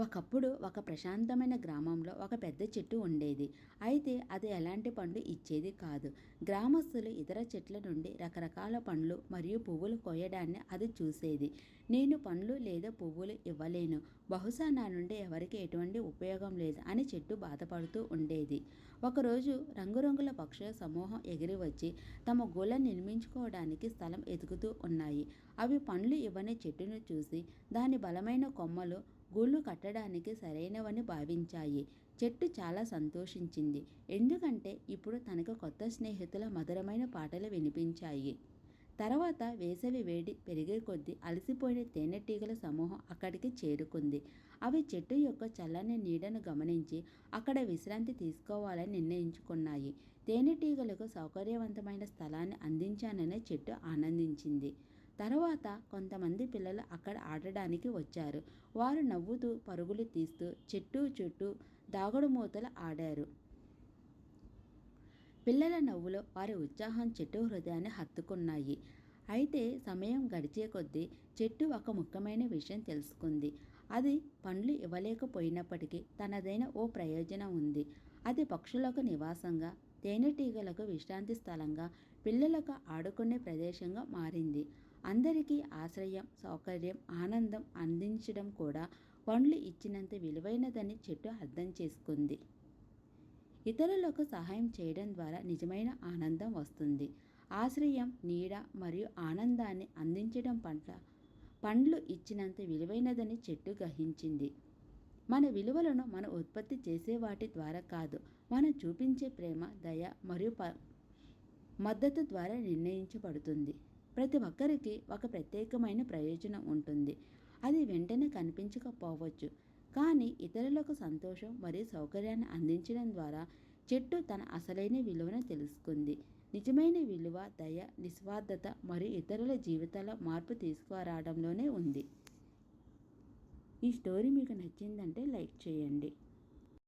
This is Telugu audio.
ఒకప్పుడు ఒక ప్రశాంతమైన గ్రామంలో ఒక పెద్ద చెట్టు ఉండేది. అయితే అది ఎలాంటి పండ్లు ఇచ్చేది కాదు. గ్రామస్తులు ఇతర చెట్ల నుండి రకరకాల పండ్లు మరియు పువ్వులు కోయడాన్ని అది చూసేది. నేను పండ్లు లేదా పువ్వులు ఇవ్వలేను, బహుశా నా నుండి ఎవరికి ఎటువంటి ఉపయోగం లేదు అని చెట్టు బాధపడుతూ ఉండేది. ఒకరోజు రంగురంగుల పక్షుల సమూహం ఎగిరి వచ్చి తమ గూళ్ళను నిర్మించుకోవడానికి స్థలం ఎదుగుతూ ఉన్నాయి. అవి పండ్లు ఇవ్వని చెట్టును చూసి దాని బలమైన కొమ్మలు గూళ్ళు కట్టడానికి సరైనవని భావించాయి. చెట్టు చాలా సంతోషించింది, ఎందుకంటే ఇప్పుడు తనకు కొత్త స్నేహితుల మధురమైన పాటలు వినిపించాయి. తర్వాత వేసవి వేడి పెరిగే కొద్దీ అలసిపోయిన తేనెటీగల సమూహం అక్కడికి చేరుకుంది. అవి చెట్టు యొక్క చల్లని నీడను గమనించి అక్కడ విశ్రాంతి తీసుకోవాలని నిర్ణయించుకున్నాయి. తేనెటీగలకు సౌకర్యవంతమైన స్థలాన్ని అందించానని చెట్టు ఆనందించింది. తర్వాత కొంతమంది పిల్లలు అక్కడ ఆడడానికి వచ్చారు. వారు నవ్వుతూ పరుగులు తీస్తూ చెట్టు చుట్టూ దాగుడుమూతలు ఆడారు. పిల్లల నవ్వులో వారి ఉత్సాహం చెట్టు హృదయాన్ని హత్తుకున్నాయి. అయితే సమయం గడిచే కొద్దీ చెట్టు ఒక ముఖ్యమైన విషయం తెలుసుకుంది. అది పండ్లు ఇవ్వలేకపోయినప్పటికీ తనదైన ఓ ప్రయోజనం ఉంది. అది పక్షులకు నివాసంగా, తేనెటీగలకు విశ్రాంతి స్థలంగా, పిల్లలకు ఆడుకునే ప్రదేశంగా మారింది. అందరికీ ఆశ్రయం, సౌకర్యం, ఆనందం అందించడం కూడా పండ్లు ఇచ్చినంత విలువైనదని చెట్టు అర్థం చేసుకుంది. ఇతరులకు సహాయం చేయడం ద్వారా నిజమైన ఆనందం వస్తుంది. ఆశ్రయం, నీడ మరియు ఆనందాన్ని అందించడం పట్ల పండ్లు ఇచ్చినంత విలువైనదని చెట్టు గ్రహించింది. మన విలువలను మనం ఉత్పత్తి చేసే వాటి ద్వారా కాదు, మనం చూపించే ప్రేమ, దయ మరియు మద్దతు ద్వారా నిర్ణయించబడుతుంది. ప్రతి ఒక్కరికి ఒక ప్రత్యేకమైన ప్రయోజనం ఉంటుంది. అది వెంటనే కనిపించకపోవచ్చు, కానీ ఇతరులకు సంతోషం మరియు సౌకర్యాన్ని అందించడం ద్వారా చెట్టు తన అసలైన విలువను తెలుసుకుంది. నిజమైన విలువ దయ, నిస్వార్థత మరియు ఇతరుల జీవితాల్లో మార్పు తీసుకురావడంలోనే ఉంది. ఈ స్టోరీ మీకు నచ్చిందంటే లైక్ చేయండి.